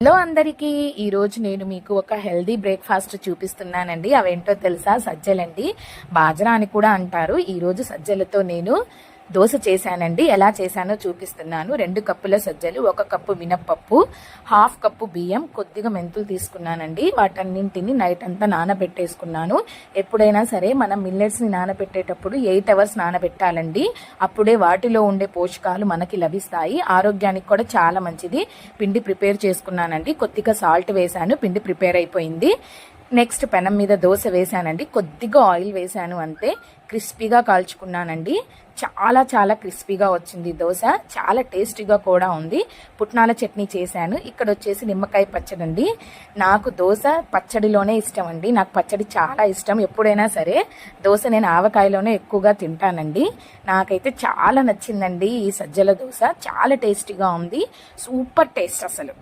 Hello అందరికీ, ఈరోజు నేను మీకు ఒక హెల్దీ బ్రేక్ఫాస్ట్ చూపిస్తున్నానండి. అవేంటో తెలుసా? సజ్జలండి. బాజరా అని కూడా అంటారు. ఈరోజు సజ్జలతో నేను దోశ చేశానండి. ఎలా చేశానో చూపిస్తున్నాను. 2 కప్పుల సజ్జలు, 1 కప్పు మినప్పప్పు, 1/2 కప్పు బియ్యం, కొద్దిగా మెంతులు తీసుకున్నానండి. వాటన్నింటిని నైట్ అంతా నానబెట్టేసుకున్నాను. ఎప్పుడైనా సరే మనం మిల్లెట్స్ని నానబెట్టేటప్పుడు 8 అవర్స్ నానబెట్టాలండి. అప్పుడే వాటిలో ఉండే పోషకాలు మనకి లభిస్తాయి. ఆరోగ్యానికి కూడా చాలా మంచిది. పిండి ప్రిపేర్ చేసుకున్నానండి. కొద్దిగా సాల్ట్ వేశాను. పిండి ప్రిపేర్ అయిపోయింది. నెక్స్ట్ పెనం మీద దోశ వేసానండి. కొద్దిగా ఆయిల్ వేసాను అంతే. క్రిస్పీగా కాల్చుకున్నానండి. చాలా చాలా క్రిస్పీగా వచ్చింది దోశ. చాలా టేస్టీగా కూడా ఉంది. పుట్నాల చట్నీ చేశాను. ఇక్కడ వచ్చేసి నిమ్మకాయ పచ్చడి అండి. నాకు దోశ పచ్చడిలోనే ఇష్టం అండి. నాకు పచ్చడి చాలా ఇష్టం. ఎప్పుడైనా సరే దోశ నేను ఆవకాయలోనే ఎక్కువగా తింటానండి. నాకైతే చాలా నచ్చిందండి ఈ సజ్జల దోశ. చాలా టేస్టీగా ఉంది. సూపర్ టేస్ట్ అసలు.